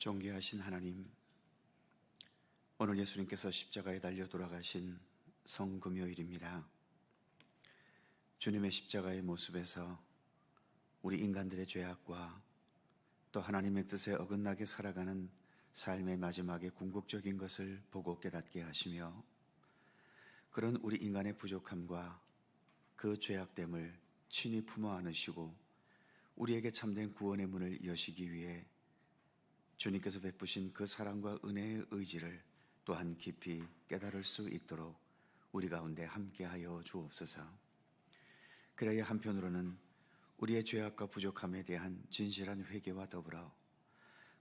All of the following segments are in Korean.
존귀하신 하나님, 오늘 예수님께서 십자가에 달려 돌아가신 성금요일입니다. 주님의 십자가의 모습에서 우리 인간들의 죄악과 또 하나님의 뜻에 어긋나게 살아가는 삶의 마지막에 궁극적인 것을 보고 깨닫게 하시며, 그런 우리 인간의 부족함과 그 죄악됨을 친히 품어 안으시고 우리에게 참된 구원의 문을 여시기 위해 주님께서 베푸신 그 사랑과 은혜의 의지를 또한 깊이 깨달을 수 있도록 우리 가운데 함께하여 주옵소서. 그래야 한편으로는 우리의 죄악과 부족함에 대한 진실한 회개와 더불어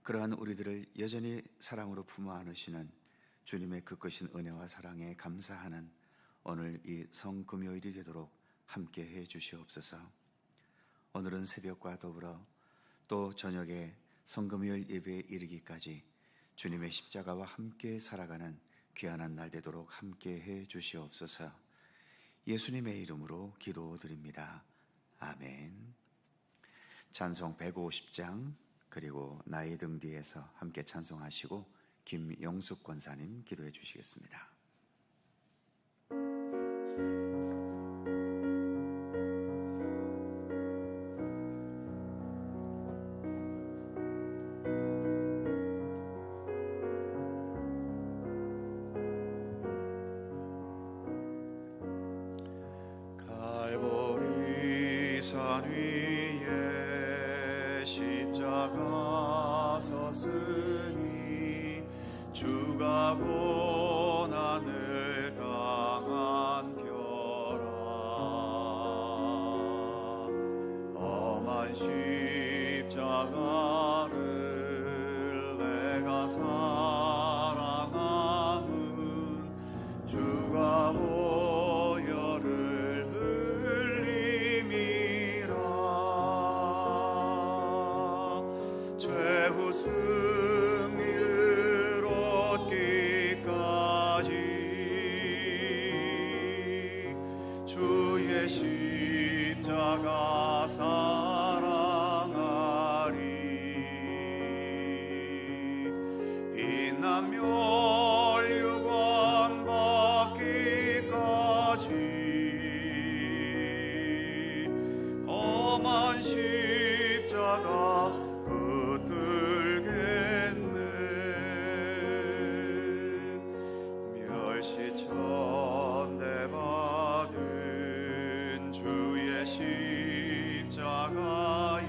그러한 우리들을 여전히 사랑으로 품어 안으시는 주님의 그 크신 은혜와 사랑에 감사하는 오늘 이 성금요일이 되도록 함께해 주시옵소서. 오늘은 새벽과 더불어 또 저녁에 성금요일 예배에 이르기까지 주님의 십자가와 함께 살아가는 귀한 날 되도록 함께해 주시옵소서. 예수님의 이름으로 기도드립니다. 아멘. 찬송 150장 그리고 나의 등 뒤에서 함께 찬송하시고 김영숙 권사님 기도해 주시겠습니다. 산 위에 십자가 섰으니 주가 고난을 당한 벼라. 험한 십자가를 내가 사랑함은 주가 승리를 얻기까지 주의 십자가 사랑하리. 빛난 멸류관 받기까지 험한 십자가 멸시천대받은 주의 십자가에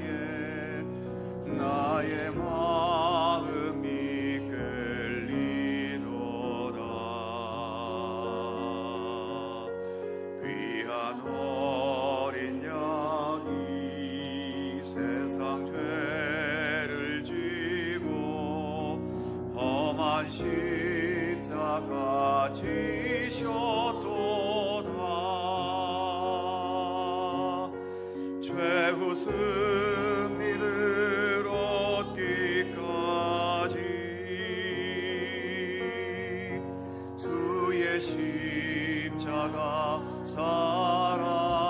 나의 마음이 끌리도다. 귀한 어린 양이 세상 죄를 지고 험한 십자가 지셨도다. 최후 승리를 얻기까지 주의 십자가 사랑하리.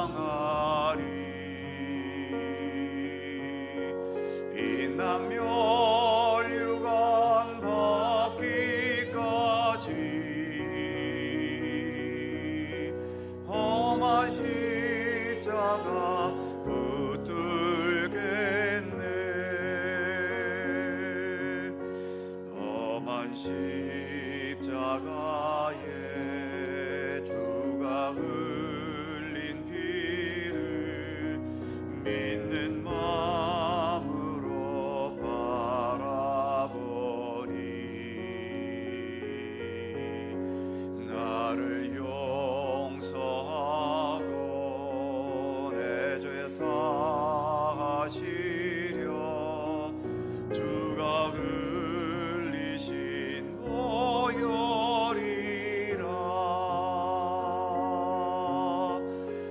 빛난 멸류관 험한 십자가 붙들겠네. 험한 십자가에 주가 흘린 피를 믿는 마음으로 바라보니 나를 용서하고 내 죄 사하시려 주가 흘리신 보혈이라.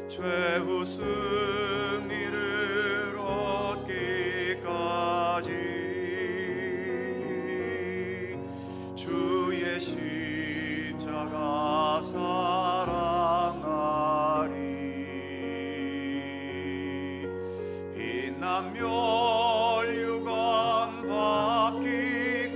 최후 승리를 얻기까지 주의 십자가 사랑하리. 빛난 멸류관 받기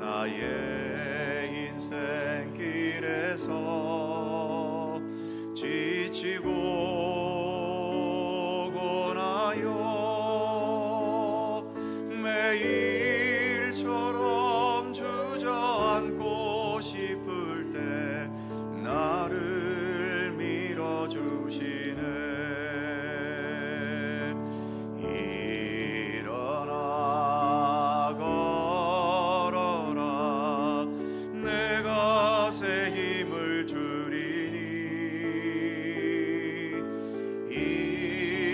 나의 인생길에서 지치고 고나요 매일처럼 주저앉고 싶을 때 나를 밀어주시네. 일어나 걸어라 내가 새 힘을 주리니.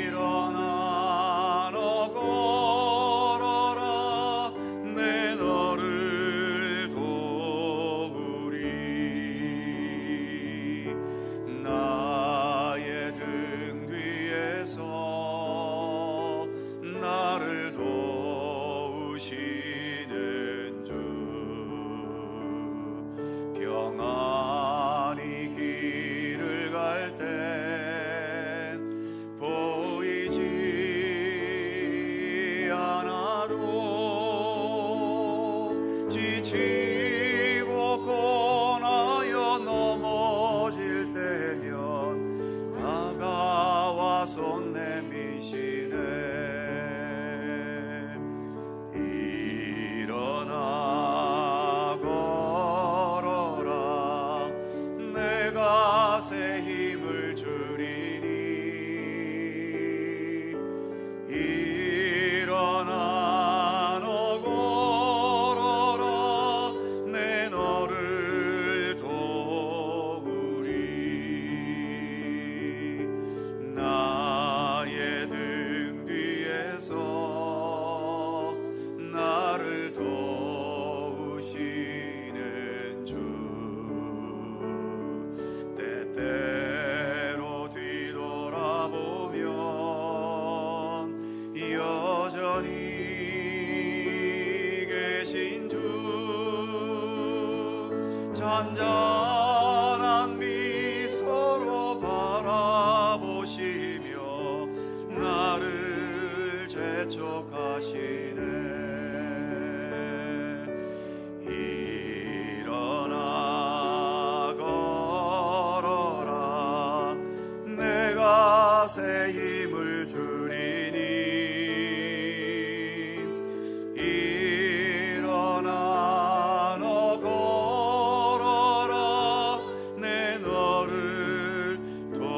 일어나 너 걸어라 내 너를 도우리. 나의 등 뒤에서 나를 도우시는 주. 평안히 길을 갈 땐 보이지 않아도 지치고 고나여 넘어질 때면 다가와 손 내미시네. 일어나 걸어라 내가 새 힘을 주리니. 일어나 너 걸어라 내 너를 도우리. 나의 등 뒤에서 나를 도우시는 주. 때때로 뒤돌아보면 여전히 계신 주. 잔잔한 미소로 바라보시며 나를 재촉하시네. 일어나 걸어라 내가 새 힘을 주리니. 일어나 너 걸어라 내 너를 도우리.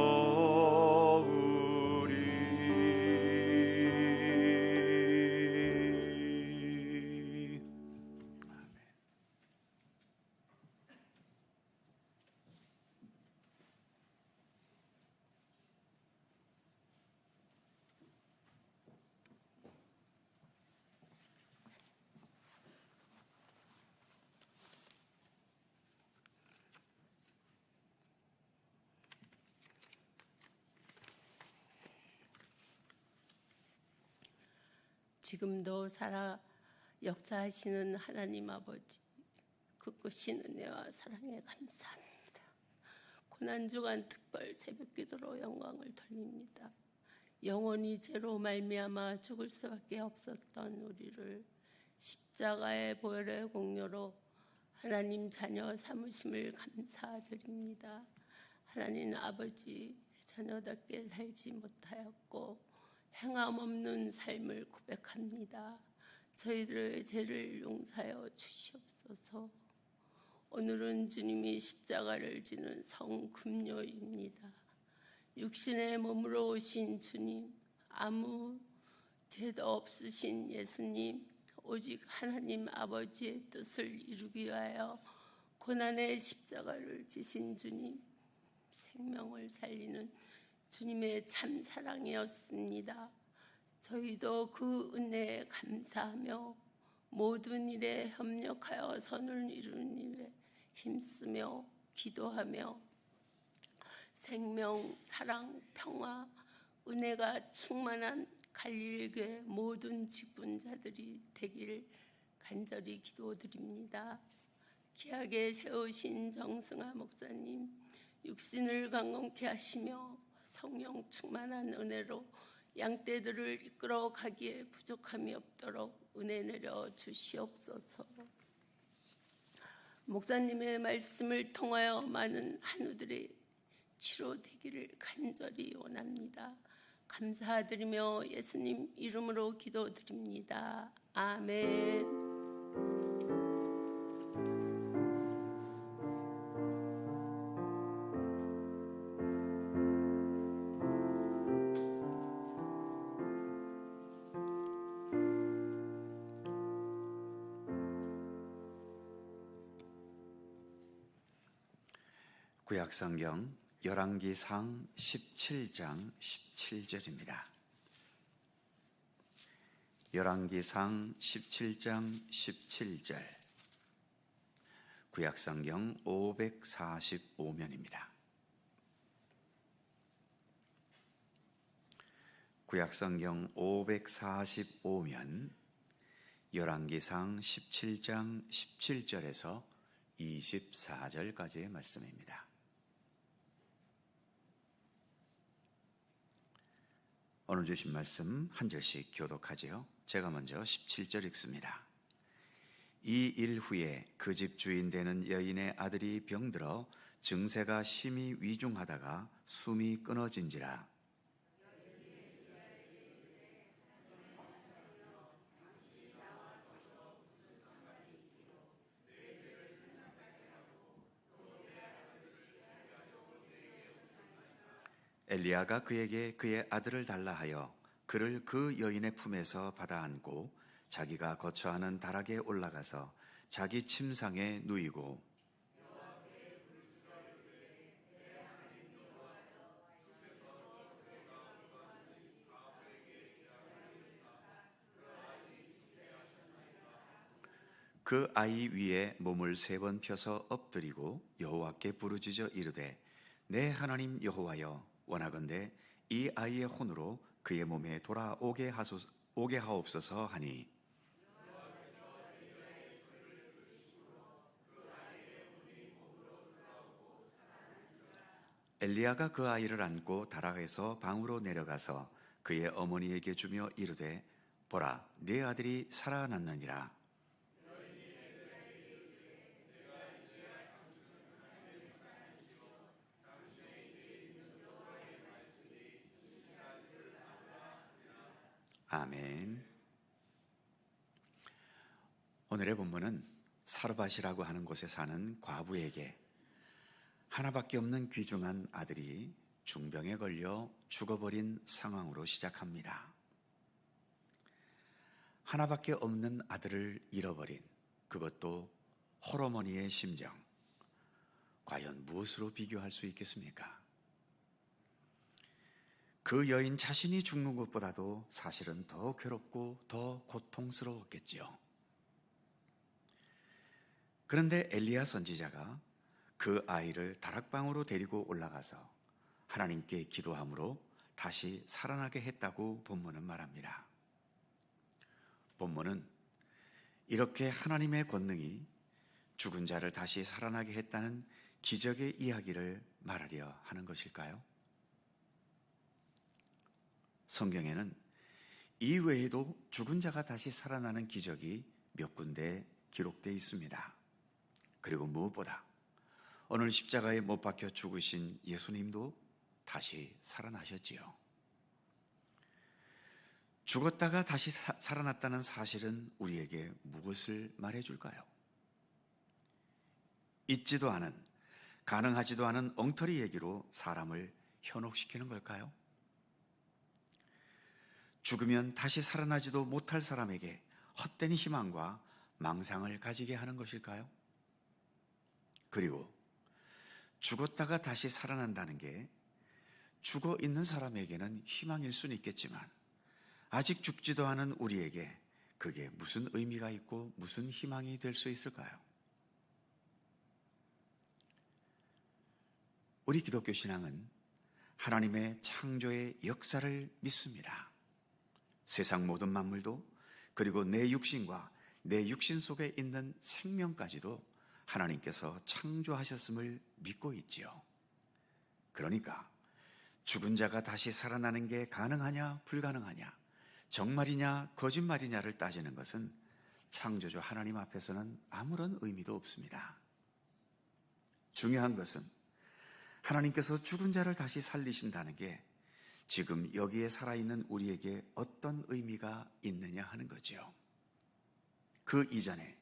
지금도 살아 역사하시는 하나님 아버지, 크신 은혜와 사랑에 감사합니다. 고난주간 특별 새벽기도로 영광을 돌립니다. 영원히 죄로 말미암아 죽을 수밖에 없었던 우리를 십자가의 보혈의 공로로 하나님 자녀 삼으심을 감사드립니다. 하나님 아버지, 자녀답게 살지 못하였고 행함 없는 삶을 고백합니다. 저희들의 죄를 용서하여 주시옵소서. 오늘은 주님이 십자가를 지는 성금요입니다. 육신의 몸으로 오신 주님, 아무 죄도 없으신 예수님, 오직 하나님 아버지의 뜻을 이루기 위하여 고난의 십자가를 지신 주님, 생명을 살리는 주님의 참 사랑이었습니다. 저희도 그 은혜에 감사하며 모든 일에 협력하여 선을 이루는 일에 힘쓰며 기도하며 생명, 사랑, 평화, 은혜가 충만한 갈릴교회 모든 직분자들이 되길 간절히 기도드립니다. 귀하게 세우신 정승아 목사님, 육신을 강건케 하시며 성령 충만한 은혜로 양떼들을 이끌어 가기에 부족함이 없도록 은혜 내려 주시옵소서. 목사님의 말씀을 통하여 많은 한우들의 치료되기를 간절히 원합니다. 감사드리며 예수님 이름으로 기도드립니다. 아멘. 구약성경 열왕기상 17장 17절입니다. 열왕기상 17장 17절, 구약성경 545면입니다. 구약성경 545면 열왕기상 17장 17절에서 24절까지의 말씀입니다. 오늘 주신 말씀 한 절씩 교독하지요. 제가 먼저 17절 읽습니다. 이 일 후에 그 집 주인 되는 여인의 아들이 병들어 증세가 심히 위중하다가 숨이 끊어진지라. 엘리야가 그에게 그의 아들을 달라 하여 그를 그 여인의 품에서 받아 안고 자기가 거처하는 다락에 올라가서 자기 침상에 누이고 그 아이 위에 몸을 3번 펴서 엎드리고 여호와께 부르짖어 이르되 내 하나님 여호와여 원하건대 이 아이의 혼으로 그의 몸에 돌아오게 하옵소서 하니 엘리야가 그 아이를 안고 다락에서 방으로 내려가서 그의 어머니에게 주며 이르되 보라 네 아들이 살아났느니라. 아멘. 오늘의 본문은 사르밧이라고 하는 곳에 사는 과부에게 하나밖에 없는 귀중한 아들이 중병에 걸려 죽어버린 상황으로 시작합니다. 하나밖에 없는 아들을 잃어버린, 그것도 홀어머니의 심정, 과연 무엇으로 비교할 수 있겠습니까? 그 여인 자신이 죽는 것보다도 사실은 더 괴롭고 더 고통스러웠겠지요. 그런데 엘리야 선지자가 그 아이를 다락방으로 데리고 올라가서 하나님께 기도함으로 다시 살아나게 했다고 본문은 말합니다. 본문은 이렇게 하나님의 권능이 죽은 자를 다시 살아나게 했다는 기적의 이야기를 말하려 하는 것일까요? 성경에는 이 외에도 죽은 자가 다시 살아나는 기적이 몇 군데 기록되어 있습니다. 그리고 무엇보다 오늘 십자가에 못 박혀 죽으신 예수님도 다시 살아나셨지요. 죽었다가 다시 살아났다는 사실은 우리에게 무엇을 말해줄까요? 있지도 않은, 가능하지도 않은 엉터리 얘기로 사람을 현혹시키는 걸까요? 죽으면 다시 살아나지도 못할 사람에게 헛된 희망과 망상을 가지게 하는 것일까요? 그리고 죽었다가 다시 살아난다는 게 죽어 있는 사람에게는 희망일 수는 있겠지만 아직 죽지도 않은 우리에게 그게 무슨 의미가 있고 무슨 희망이 될 수 있을까요? 우리 기독교 신앙은 하나님의 창조의 역사를 믿습니다. 세상 모든 만물도, 그리고 내 육신과 내 육신 속에 있는 생명까지도 하나님께서 창조하셨음을 믿고 있지요. 그러니까 죽은 자가 다시 살아나는 게 가능하냐 불가능하냐, 정말이냐 거짓말이냐를 따지는 것은 창조주 하나님 앞에서는 아무런 의미도 없습니다. 중요한 것은 하나님께서 죽은 자를 다시 살리신다는 게 지금 여기에 살아있는 우리에게 어떤 의미가 있느냐 하는 거죠. 그 이전에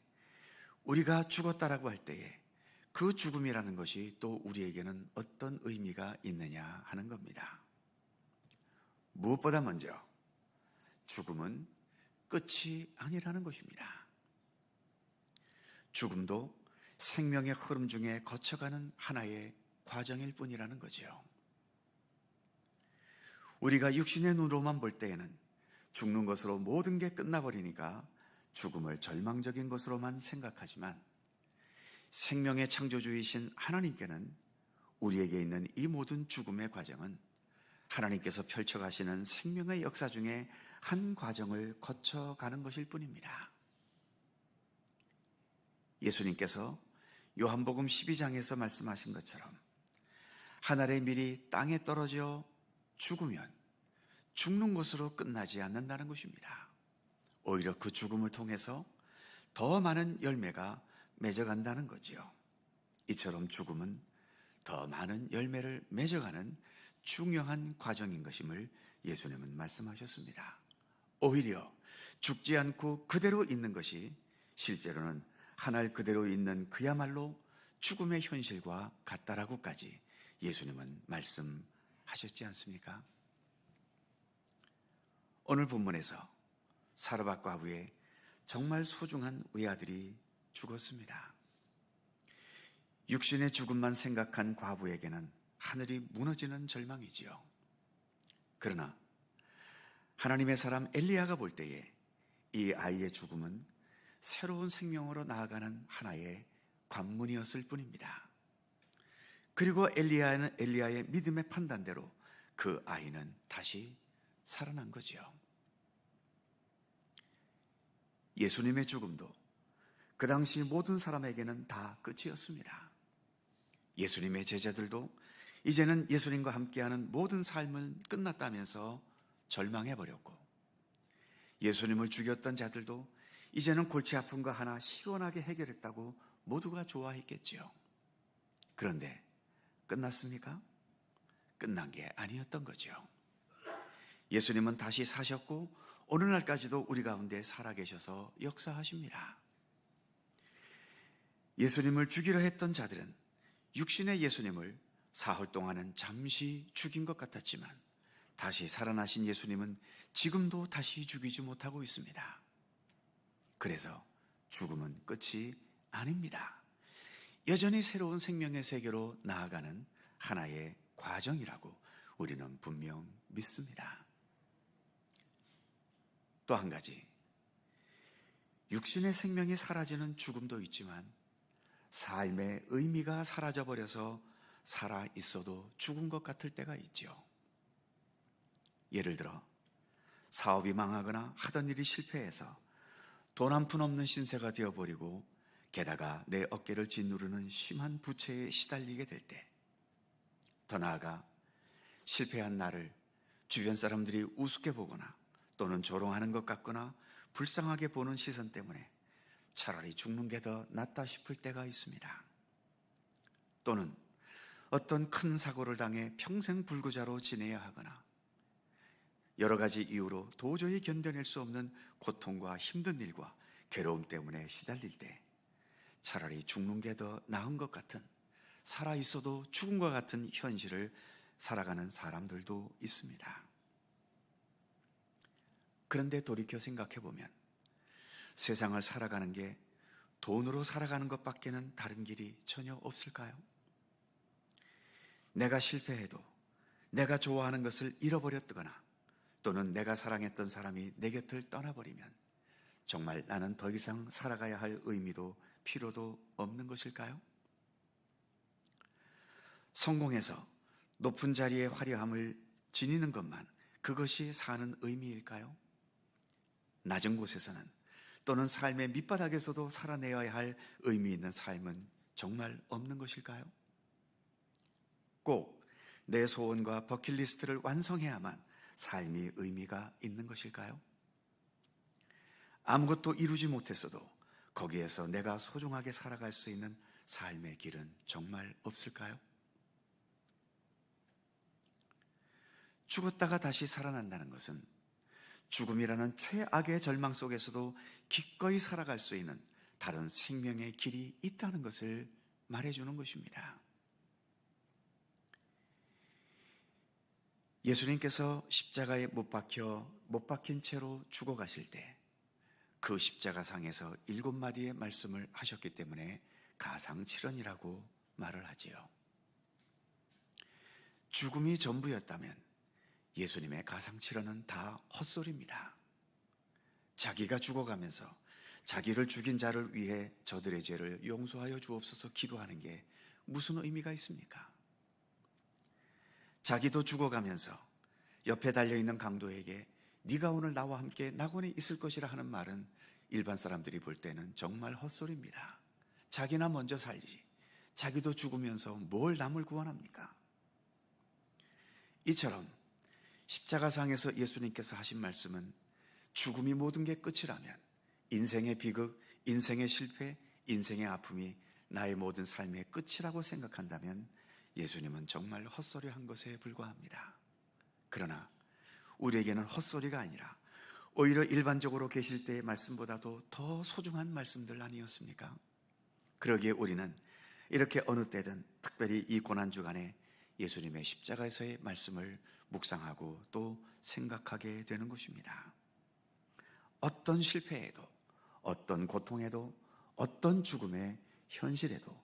우리가 죽었다라고 할 때에 그 죽음이라는 것이 또 우리에게는 어떤 의미가 있느냐 하는 겁니다. 무엇보다 먼저 죽음은 끝이 아니라는 것입니다. 죽음도 생명의 흐름 중에 거쳐가는 하나의 과정일 뿐이라는 거죠. 우리가 육신의 눈으로만 볼 때에는 죽는 것으로 모든 게 끝나버리니까 죽음을 절망적인 것으로만 생각하지만 생명의 창조주이신 하나님께는 우리에게 있는 이 모든 죽음의 과정은 하나님께서 펼쳐가시는 생명의 역사 중에 한 과정을 거쳐가는 것일 뿐입니다. 예수님께서 요한복음 12장에서 말씀하신 것처럼 하늘의 밀이 땅에 떨어져 죽으면 죽는 것으로 끝나지 않는다는 것입니다. 오히려 그 죽음을 통해서 더 많은 열매가 맺어간다는 거죠. 이처럼 죽음은 더 많은 열매를 맺어가는 중요한 과정인 것임을 예수님은 말씀하셨습니다. 오히려 죽지 않고 그대로 있는 것이 실제로는 하늘 그대로 있는 그야말로 죽음의 현실과 같다라고까지 예수님은 말씀하셨지 않습니까? 오늘 본문에서 사르밧 과부의 정말 소중한 외아들이 죽었습니다. 육신의 죽음만 생각한 과부에게는 하늘이 무너지는 절망이지요. 그러나 하나님의 사람 엘리야가 볼 때에 이 아이의 죽음은 새로운 생명으로 나아가는 하나의 관문이었을 뿐입니다. 그리고 엘리야의 믿음의 판단대로 그 아이는 다시 살아난 거죠. 예수님의 죽음도 그 당시 모든 사람에게는 다 끝이었습니다. 예수님의 제자들도 이제는 예수님과 함께하는 모든 삶은 끝났다면서 절망해버렸고, 예수님을 죽였던 자들도 이제는 골치 아픈 거 하나 시원하게 해결했다고 모두가 좋아했겠죠. 그런데 끝났습니까? 끝난 게 아니었던 거죠. 예수님은 다시 사셨고 오늘날까지도 우리 가운데 살아계셔서 역사하십니다. 예수님을 죽이려 했던 자들은 육신의 예수님을 사흘 동안은 잠시 죽인 것 같았지만 다시 살아나신 예수님은 지금도 다시 죽이지 못하고 있습니다. 그래서 죽음은 끝이 아닙니다. 여전히 새로운 생명의 세계로 나아가는 하나의 과정이라고 우리는 분명 믿습니다. 또 한 가지, 육신의 생명이 사라지는 죽음도 있지만 삶의 의미가 사라져버려서 살아 있어도 죽은 것 같을 때가 있죠. 예를 들어 사업이 망하거나 하던 일이 실패해서 돈 한 푼 없는 신세가 되어버리고 게다가 내 어깨를 짓누르는 심한 부채에 시달리게 될 때, 더 나아가 실패한 나를 주변 사람들이 우습게 보거나 또는 조롱하는 것 같거나 불쌍하게 보는 시선 때문에 차라리 죽는 게 더 낫다 싶을 때가 있습니다. 또는 어떤 큰 사고를 당해 평생 불구자로 지내야 하거나 여러 가지 이유로 도저히 견뎌낼 수 없는 고통과 힘든 일과 괴로움 때문에 시달릴 때 차라리 죽는 게 더 나은 것 같은, 살아있어도 죽음과 같은 현실을 살아가는 사람들도 있습니다. 그런데 돌이켜 생각해보면 세상을 살아가는 게 돈으로 살아가는 것밖에는 다른 길이 전혀 없을까요? 내가 실패해도 내가 좋아하는 것을 잃어버렸거나 또는 내가 사랑했던 사람이 내 곁을 떠나버리면 정말 나는 더 이상 살아가야 할 의미도 필요도 없는 것일까요? 성공해서 높은 자리의 화려함을 지니는 것만 그것이 사는 의미일까요? 낮은 곳에서는 또는 삶의 밑바닥에서도 살아내어야 할 의미 있는 삶은 정말 없는 것일까요? 꼭 내 소원과 버킷리스트를 완성해야만 삶이 의미가 있는 것일까요? 아무것도 이루지 못했어도 거기에서 내가 소중하게 살아갈 수 있는 삶의 길은 정말 없을까요? 죽었다가 다시 살아난다는 것은 죽음이라는 최악의 절망 속에서도 기꺼이 살아갈 수 있는 다른 생명의 길이 있다는 것을 말해주는 것입니다. 예수님께서 십자가에 못 박힌 채로 죽어가실 때 그 십자가상에서 7마디의 말씀을 하셨기 때문에 가상칠언이라고 말을 하지요. 죽음이 전부였다면 예수님의 가상칠언은 다 헛소리입니다. 자기가 죽어가면서 자기를 죽인 자를 위해 저들의 죄를 용서하여 주옵소서 기도하는 게 무슨 의미가 있습니까? 자기도 죽어가면서 옆에 달려있는 강도에게 네가 오늘 나와 함께 낙원에 있을 것이라 하는 말은 일반 사람들이 볼 때는 정말 헛소리입니다. 자기나 먼저 살지 자기도 죽으면서 뭘 남을 구원합니까? 이처럼 십자가상에서 예수님께서 하신 말씀은 죽음이 모든 게 끝이라면 인생의 비극, 인생의 실패, 인생의 아픔이 나의 모든 삶의 끝이라고 생각한다면 예수님은 정말 헛소리한 것에 불과합니다. 그러나 우리에게는 헛소리가 아니라 오히려 일반적으로 계실 때의 말씀보다도 더 소중한 말씀들 아니었습니까? 그러기에 우리는 이렇게 어느 때든 특별히 이 고난주간에 예수님의 십자가에서의 말씀을 묵상하고 또 생각하게 되는 것입니다. 어떤 실패에도, 어떤 고통에도, 어떤 죽음의 현실에도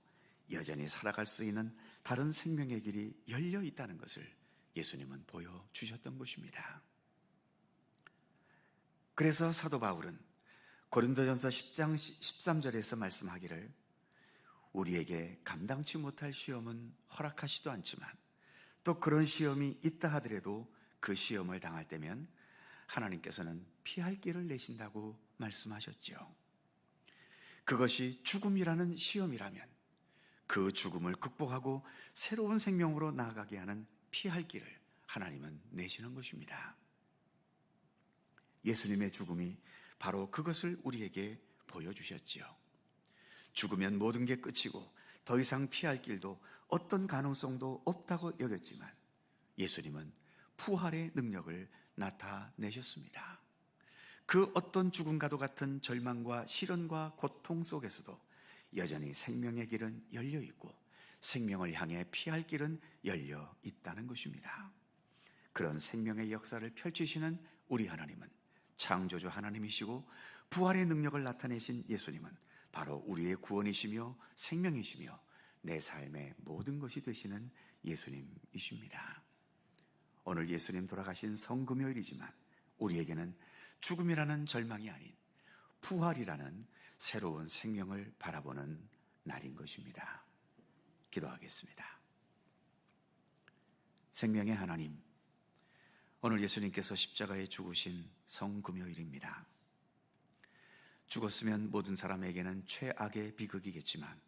여전히 살아갈 수 있는 다른 생명의 길이 열려 있다는 것을 예수님은 보여주셨던 것입니다. 그래서 사도 바울은 고린도전서 10장 13절에서 말씀하기를 우리에게 감당치 못할 시험은 허락하시도 않지만 또 그런 시험이 있다 하더라도 그 시험을 당할 때면 하나님께서는 피할 길을 내신다고 말씀하셨죠. 그것이 죽음이라는 시험이라면 그 죽음을 극복하고 새로운 생명으로 나아가게 하는 피할 길을 하나님은 내시는 것입니다. 예수님의 죽음이 바로 그것을 우리에게 보여주셨지요. 죽으면 모든 게 끝이고 더 이상 피할 길도 어떤 가능성도 없다고 여겼지만 예수님은 부활의 능력을 나타내셨습니다. 그 어떤 죽음과도 같은 절망과 시련과 고통 속에서도 여전히 생명의 길은 열려 있고 생명을 향해 피할 길은 열려 있다는 것입니다. 그런 생명의 역사를 펼치시는 우리 하나님은 창조주 하나님이시고 부활의 능력을 나타내신 예수님은 바로 우리의 구원이시며 생명이시며 내 삶의 모든 것이 되시는 예수님이십니다. 오늘 예수님 돌아가신 성금요일이지만 우리에게는 죽음이라는 절망이 아닌 부활이라는 새로운 생명을 바라보는 날인 것입니다. 기도하겠습니다. 생명의 하나님, 오늘 예수님께서 십자가에 죽으신 성금요일입니다. 죽었으면 모든 사람에게는 최악의 비극이겠지만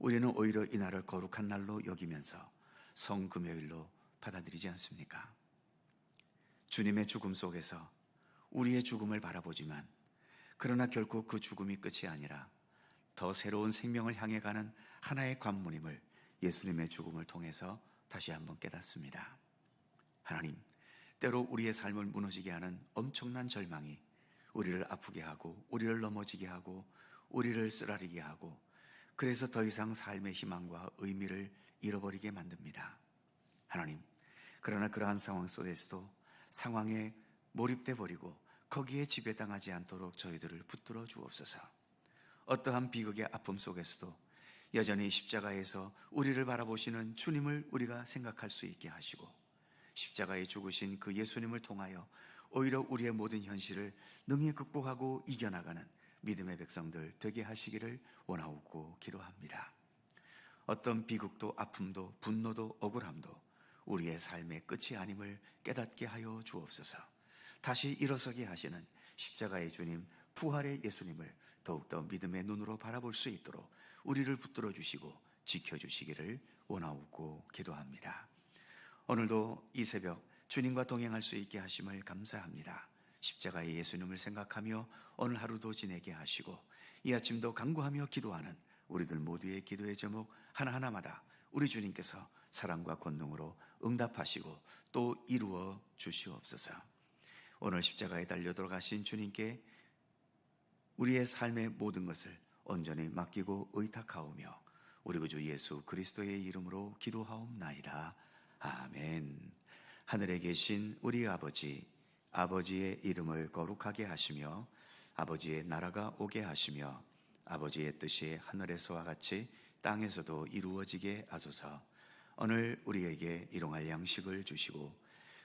우리는 오히려 이날을 거룩한 날로 여기면서 성금요일로 받아들이지 않습니까? 주님의 죽음 속에서 우리의 죽음을 바라보지만 그러나 결코 그 죽음이 끝이 아니라 더 새로운 생명을 향해 가는 하나의 관문임을 예수님의 죽음을 통해서 다시 한번 깨닫습니다. 하나님, 때로 우리의 삶을 무너지게 하는 엄청난 절망이 우리를 아프게 하고 우리를 넘어지게 하고 우리를 쓰라리게 하고 그래서 더 이상 삶의 희망과 의미를 잃어버리게 만듭니다. 하나님, 그러나 그러한 상황 속에서도 상황에 몰입돼 버리고 거기에 지배당하지 않도록 저희들을 붙들어 주옵소서. 어떠한 비극의 아픔 속에서도 여전히 십자가에서 우리를 바라보시는 주님을 우리가 생각할 수 있게 하시고 십자가에 죽으신 그 예수님을 통하여 오히려 우리의 모든 현실을 능히 극복하고 이겨나가는 믿음의 백성들 되게 하시기를 원하옵고 기도합니다. 어떤 비극도 아픔도 분노도 억울함도 우리의 삶의 끝이 아님을 깨닫게 하여 주옵소서. 다시 일어서게 하시는 십자가의 주님, 부활의 예수님을 더욱더 믿음의 눈으로 바라볼 수 있도록 우리를 붙들어 주시고 지켜주시기를 원하옵고 기도합니다. 오늘도 이 새벽 주님과 동행할 수 있게 하심을 감사합니다. 십자가의 예수님을 생각하며 오늘 하루도 지내게 하시고 이 아침도 간구하며 기도하는 우리들 모두의 기도의 제목 하나하나마다 우리 주님께서 사랑과 권능으로 응답하시고 또 이루어 주시옵소서. 오늘 십자가에 달려 돌아가신 주님께 우리의 삶의 모든 것을 온전히 맡기고 의탁하오며 우리 구주 예수 그리스도의 이름으로 기도하옵나이다. 아멘. 하늘에 계신 우리 아버지, 아버지의 이름을 거룩하게 하시며 아버지의 나라가 오게 하시며 아버지의 뜻이 하늘에서와 같이 땅에서도 이루어지게 하소서. 오늘 우리에게 일용할 양식을 주시고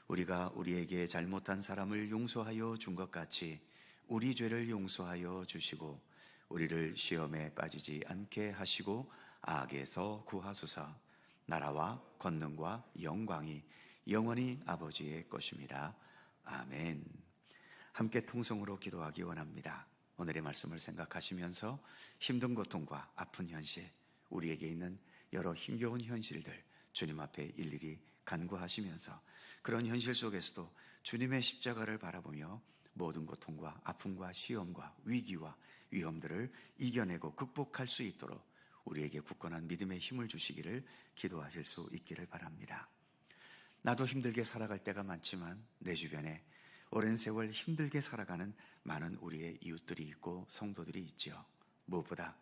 우리가 우리에게 잘못한 사람을 용서하여 준 것 같이 우리 죄를 용서하여 주시고 우리를 시험에 빠지지 않게 하시고 악에서 구하소서. 나라와 권능과 영광이 영원히 아버지의 것입니다. 아멘. 함께 통성으로 기도하기 원합니다. 오늘의 말씀을 생각하시면서 힘든 고통과 아픈 현실, 우리에게 있는 여러 힘겨운 현실들 주님 앞에 일일이 간구하시면서 그런 현실 속에서도 주님의 십자가를 바라보며 모든 고통과 아픔과 시험과 위기와 위험들을 이겨내고 극복할 수 있도록 우리에게 굳건한 믿음의 힘을 주시기를 기도하실 수 있기를 바랍니다. 나도 힘들게 살아갈 때가 많지만 내 주변에 오랜 세월 힘들게 살아가는 많은 우리의 이웃들이 있고 성도들이 있죠. 무엇보다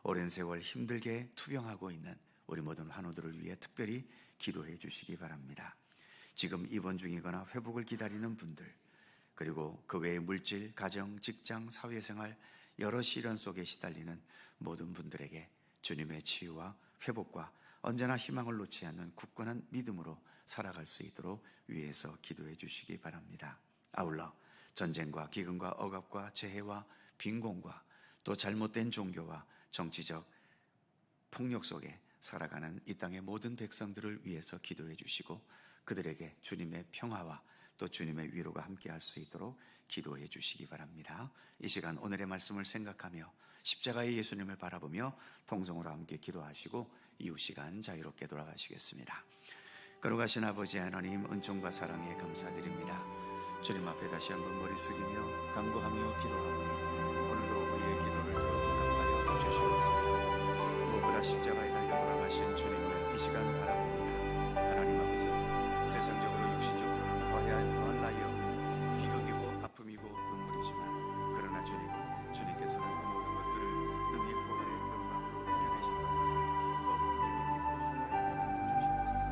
오랜 세월 힘들게 투병하고 있는 우리 모든 환우들을 위해 특별히 기도해 주시기 바랍니다. 지금 입원 중이거나 회복을 기다리는 분들, 그리고 그 외의 물질, 가정, 직장, 사회생활 여러 시련 속에 시달리는 모든 분들에게 주님의 치유와 회복과 언제나 희망을 놓지 않는 굳건한 믿음으로 살아갈 수 있도록 위에서 기도해 주시기 바랍니다. 아울러 전쟁과 기근과 억압과 재해와 빈곤과 또 잘못된 종교와 정치적 폭력 속에 살아가는 이 땅의 모든 백성들을 위해서 기도해 주시고 그들에게 주님의 평화와 또 주님의 위로가 함께할 수 있도록 기도해 주시기 바랍니다. 이 시간 오늘의 말씀을 생각하며 십자가의 예수님을 바라보며 통성으로 함께 기도하시고 이후 시간 자유롭게 돌아가시겠습니다. 거룩하신 아버지 하나님, 은총과 사랑에 감사드립니다. 주님 앞에 다시 한번 머리 숙이며 간구하며 기도하오니 오늘도 우리의 기도를 들어 응답하여 주시옵소서. 무엇보다 십자가에 달려 돌아가신 주님을 이 시간 바라봅니다. 하나님 아버지, 세상적으로 육신적으로는 더할 나위 없는 비극이고 아픔이고 눈물이지만 그러나 주님께서는 그 모든 것들을 능히 부활의 영광으로 이겨내신다는 것을 더 분명히 믿고 순간하여 주시옵소서.